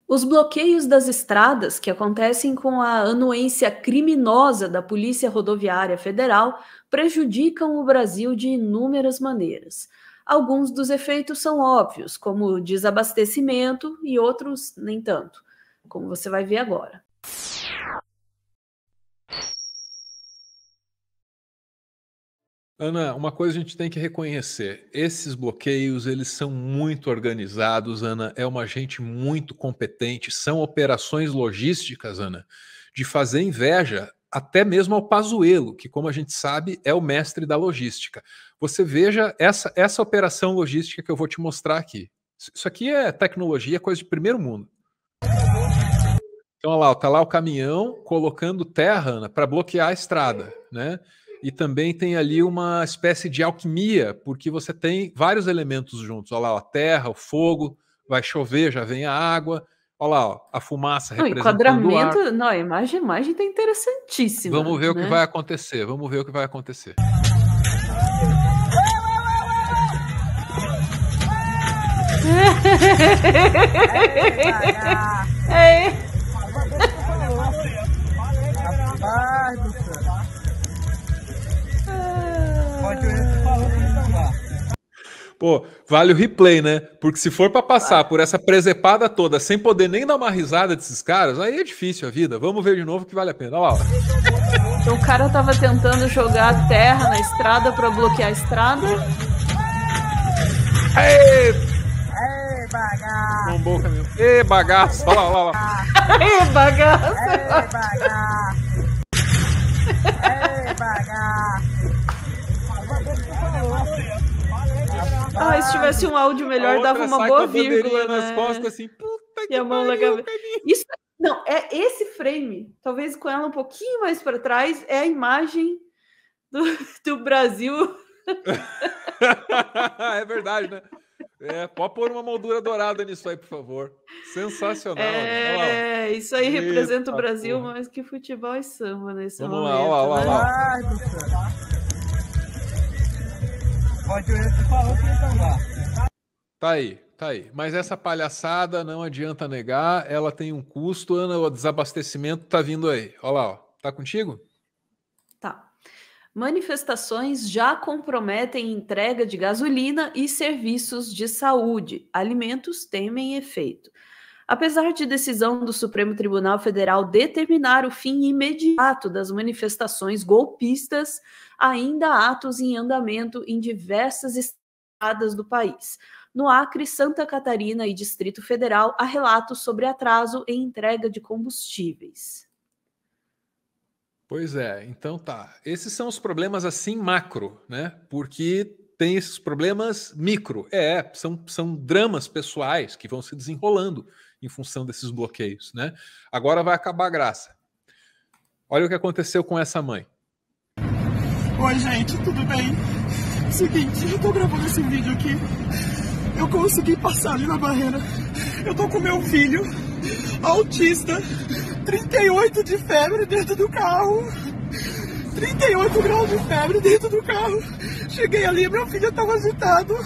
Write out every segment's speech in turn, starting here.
Os bloqueios das estradas, que acontecem com a anuência criminosa da Polícia Rodoviária Federal, prejudicam o Brasil de inúmeras maneiras. Alguns dos efeitos são óbvios, como desabastecimento, e outros nem tanto, como você vai ver agora. Ana, uma coisa a gente tem que reconhecer, esses bloqueios, eles são muito organizados, Ana, é uma gente muito competente, são operações logísticas, Ana, de fazer inveja até mesmo ao Pazuello, que, como a gente sabe, é o mestre da logística. Você veja essa operação logística que eu vou te mostrar aqui. Isso aqui é tecnologia, coisa de primeiro mundo. Então, olha lá, tá lá o caminhão colocando terra, Ana, para bloquear a estrada, né? E também tem ali uma espécie de alquimia, porque você tem vários elementos juntos. Olha lá, ó, a terra, o fogo, vai chover, já vem a água. Olha lá, ó, a fumaça representando o ar. Não, a imagem tá interessantíssima. Vamos ver, né, o que vai acontecer. Vamos ver o que vai acontecer. Pô, vale o replay, né? Porque se for para passar por essa presepada toda sem poder nem dar uma risada desses caras, aí é difícil a vida. Vamos ver de novo que vale a pena. Olha lá. Então, o cara tava tentando jogar terra na estrada para bloquear a estrada. Ei, bagaço! Bombou o caminhão. Ei, bagaço! Olha lá, olha lá. Ei, bagaço! Ei, bagaço! Ah, se tivesse um áudio melhor, dava uma boa vírgula, né? Nas costas, assim, puta que a mão na cabeça. Isso, não, é esse frame, talvez com ela um pouquinho mais para trás, é a imagem do Brasil. É verdade, né? Pode pôr uma moldura dourada nisso aí, por favor. Sensacional. Né? Isso aí representa o Brasil mais que futebol e samba nesse Vamos momento. Lá, olha lá. Tá aí. Mas essa palhaçada não adianta negar, ela tem um custo, Ana, o desabastecimento tá vindo aí. Olha lá, ó. Tá contigo? Tá. Manifestações já comprometem entrega de gasolina e serviços de saúde. Alimentos temem efeito. Apesar de decisão do Supremo Tribunal Federal determinar o fim imediato das manifestações golpistas, ainda há atos em andamento em diversas estradas do país. No Acre, Santa Catarina e Distrito Federal, há relatos sobre atraso em entrega de combustíveis. Pois é, então tá. Esses são os problemas assim macro, né? Porque tem esses problemas micro. São dramas pessoais que vão se desenrolando em função desses bloqueios, né? Agora vai acabar a graça. Olha o que aconteceu com essa mãe. Oi, gente, tudo bem? Seguinte, eu tô gravando esse vídeo aqui. Eu consegui passar ali na barreira. Eu tô com meu filho, autista, 38 de febre dentro do carro. 38 graus de febre dentro do carro. Cheguei ali, meu filho tava agitado.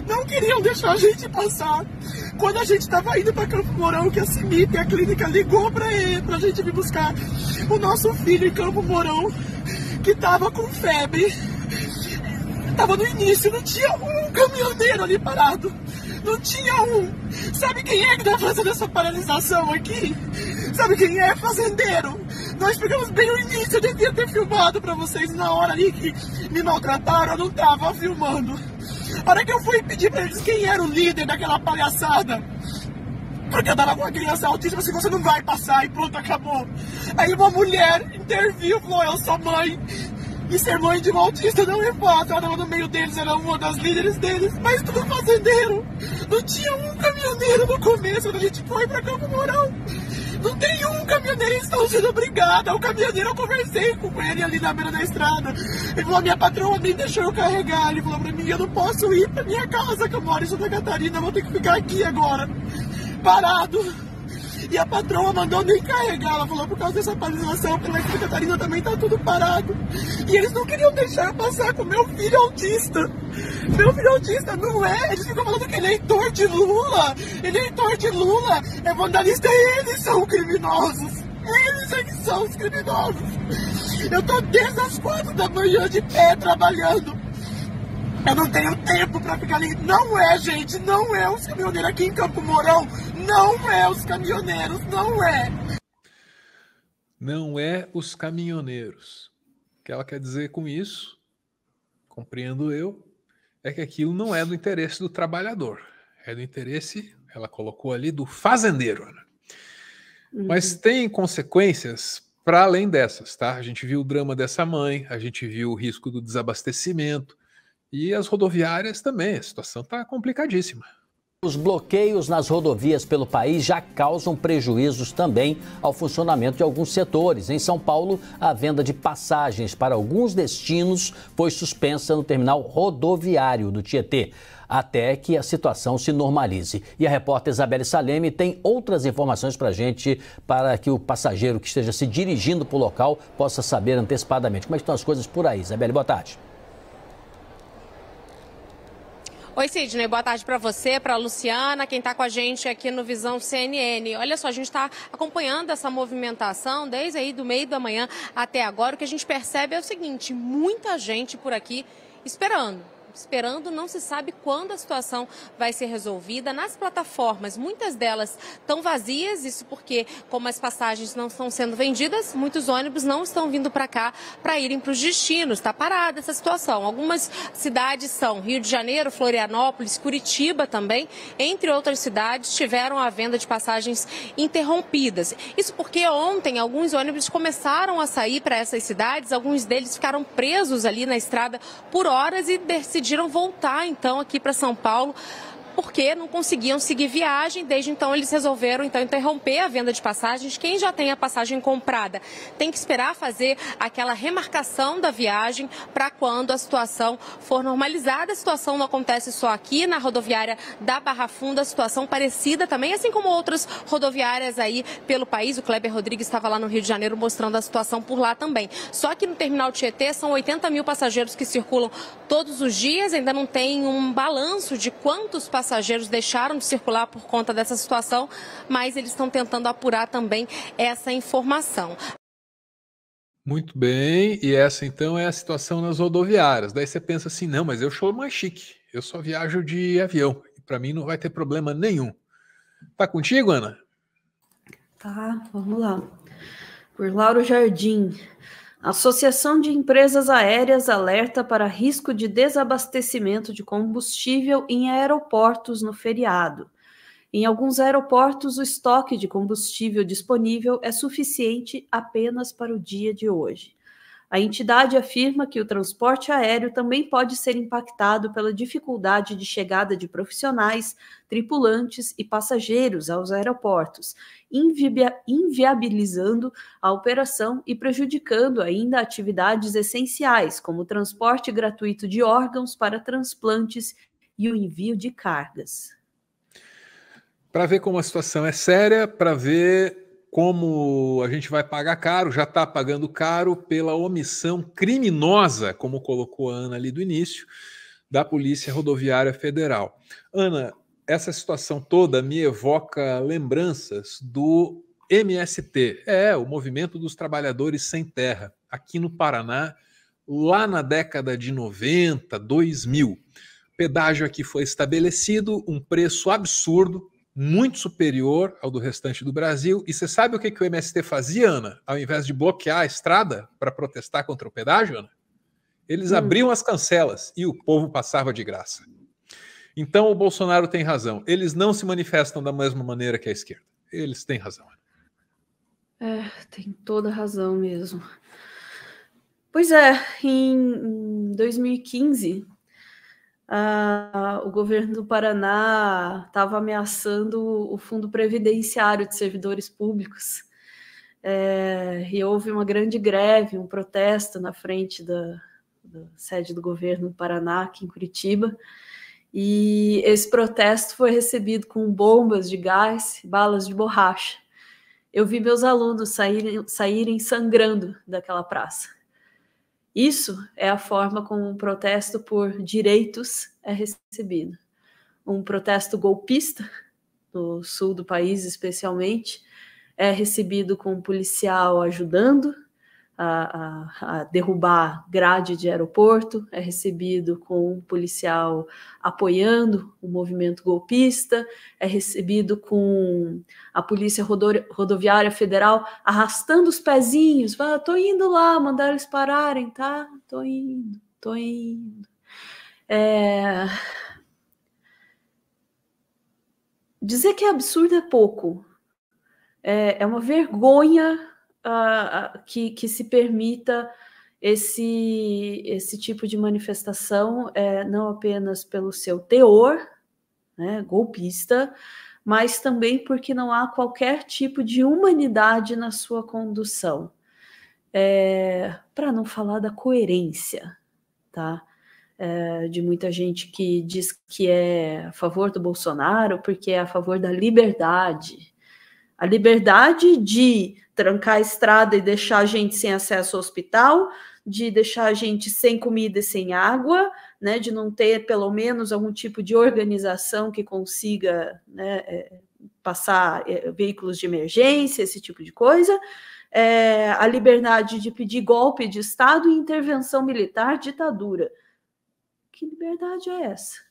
Não queriam deixar a gente passar. Quando a gente tava indo pra Campo Mourão, que a CIMIP, a clínica, ligou pra gente vir buscar o nosso filho em Campo Mourão, que tava com febre. Tava no início, não tinha um caminhoneiro ali parado. Não tinha um. Sabe quem é que tá fazendo essa paralisação aqui? Sabe quem é? Fazendeiro. Nós pegamos bem o início, eu devia ter filmado pra vocês na hora ali que me maltrataram, eu não tava filmando. A hora que eu fui pedir pra eles quem era o líder daquela palhaçada, porque eu tava com uma criança autista, assim, você não vai passar, e pronto, acabou. Aí uma mulher interviu, falou, eu sou mãe, e ser mãe de um autista não é fácil. Ela tava no meio deles, era uma das líderes deles, mas tudo fazendeiro. Não tinha um caminhoneiro no começo, quando a gente foi pra Campo Mourão. Não tem um caminhoneiro, eles estão sendo obrigados. O caminhoneiro, eu conversei com ele ali na beira da estrada. Ele falou, minha patroa nem deixou eu carregar. Ele falou pra mim, eu não posso ir pra minha casa, que eu moro em Santa Catarina, eu vou ter que ficar aqui agora, parado. E a patroa mandou nem carregar. Ela falou, por causa dessa paralisação pela Santa Catarina também tá tudo parado. E eles não queriam deixar eu passar com meu filho autista. Meu filho autista não é. Eles ficam falando que ele é eleitor de Lula. Ele é eleitor de Lula. É vandalista e eles são criminosos. Eles é que são os criminosos. Eu tô desde as 4 da manhã de pé trabalhando. Eu não tenho tempo pra ficar ali. Não é, gente, não é os caminhoneiros aqui em Campo Mourão. Não é os caminhoneiros, não é. Não é os caminhoneiros. O que ela quer dizer com isso, compreendo eu, é que aquilo não é do interesse do trabalhador. É do interesse, ela colocou ali, do fazendeiro. Né? Mas tem consequências para além dessas, tá? A gente viu o drama dessa mãe, a gente viu o risco do desabastecimento, e as rodoviárias também, a situação está complicadíssima. Os bloqueios nas rodovias pelo país já causam prejuízos também ao funcionamento de alguns setores. Em São Paulo, a venda de passagens para alguns destinos foi suspensa no terminal rodoviário do Tietê, até que a situação se normalize. E a repórter Isabelle Salemi tem outras informações para a gente, para que o passageiro que esteja se dirigindo para o local possa saber antecipadamente. Como é que estão as coisas por aí? Isabelle, boa tarde. Oi, Sidney, boa tarde para você, para a Luciana, quem está com a gente aqui no Visão CNN. Olha só, a gente está acompanhando essa movimentação desde aí do meio da manhã até agora. O que a gente percebe é o seguinte, muita gente por aqui esperando, não se sabe quando a situação vai ser resolvida. Nas plataformas, muitas delas estão vazias, isso porque, como as passagens não estão sendo vendidas, muitos ônibus não estão vindo para cá para irem para os destinos. Está parada essa situação. Algumas cidades são Rio de Janeiro, Florianópolis, Curitiba também, entre outras cidades, tiveram a venda de passagens interrompidas. Isso porque ontem alguns ônibus começaram a sair para essas cidades, alguns deles ficaram presos ali na estrada por horas e decidiram voltar então aqui para São Paulo, porque não conseguiam seguir viagem. Desde então eles resolveram então interromper a venda de passagens. Quem já tem a passagem comprada tem que esperar fazer aquela remarcação da viagem para quando a situação for normalizada. A situação não acontece só aqui na rodoviária da Barra Funda, a situação parecida também, assim como outras rodoviárias aí pelo país. O Kleber Rodrigues estava lá no Rio de Janeiro mostrando a situação por lá também. Só que no terminal Tietê são 80 mil passageiros que circulam todos os dias, ainda não tem um balanço de quantos passageiros deixaram de circular por conta dessa situação, mas eles estão tentando apurar também essa informação. Muito bem, e essa então é a situação nas rodoviárias. Daí você pensa assim, não, mas eu sou mais chique, eu só viajo de avião, e para mim não vai ter problema nenhum. Tá contigo, Ana? Tá, vamos lá. Por Lauro Jardim. A Associação de Empresas Aéreas alerta para risco de desabastecimento de combustível em aeroportos no feriado. Em alguns aeroportos, o estoque de combustível disponível é suficiente apenas para o dia de hoje. A entidade afirma que o transporte aéreo também pode ser impactado pela dificuldade de chegada de profissionais, tripulantes e passageiros aos aeroportos, inviabilizando a operação e prejudicando ainda atividades essenciais, como o transporte gratuito de órgãos para transplantes e o envio de cargas. Para ver como a situação é séria, para ver como a gente vai pagar caro, já está pagando caro pela omissão criminosa, como colocou a Ana ali do início, da Polícia Rodoviária Federal. Ana, essa situação toda me evoca lembranças do MST, o Movimento dos Trabalhadores Sem Terra, aqui no Paraná, lá na década de 90, 2000. Pedágio aqui foi estabelecido, um preço absurdo, muito superior ao do restante do Brasil. E você sabe o que o MST fazia, Ana? Ao invés de bloquear a estrada para protestar contra o pedágio, Ana? Eles abriam as cancelas e o povo passava de graça. Então o Bolsonaro tem razão. Eles não se manifestam da mesma maneira que a esquerda. Eles têm razão. Tem toda razão mesmo. Pois é, em 2015... o governo do Paraná estava ameaçando o Fundo Previdenciário de Servidores Públicos e houve uma grande greve, um protesto na frente da sede do governo do Paraná, aqui em Curitiba, e esse protesto foi recebido com bombas de gás, balas de borracha. eu vi meus alunos saírem sangrando daquela praça. Isso é a forma como um protesto por direitos é recebido. Um protesto golpista, no sul do país especialmente, é recebido com um policial ajudando a derrubar grade de aeroporto, é recebido com um policial apoiando o movimento golpista, é recebido com a Polícia Rodoviária Federal arrastando os pezinhos, tô indo lá, mandar eles pararem, tá? Tô indo. Dizer que é absurdo é pouco. É uma vergonha que se permita esse tipo de manifestação, não apenas pelo seu teor, né, golpista, mas também porque não há qualquer tipo de humanidade na sua condução. Para não falar da coerência, tá? De muita gente que diz que é a favor do Bolsonaro porque é a favor da liberdade. A liberdade de trancar a estrada e deixar a gente sem acesso ao hospital, de deixar a gente sem comida e sem água, né, de não ter pelo menos algum tipo de organização que consiga, né, passar veículos de emergência, esse tipo de coisa. A liberdade de pedir golpe de Estado e intervenção militar, ditadura. Que liberdade é essa?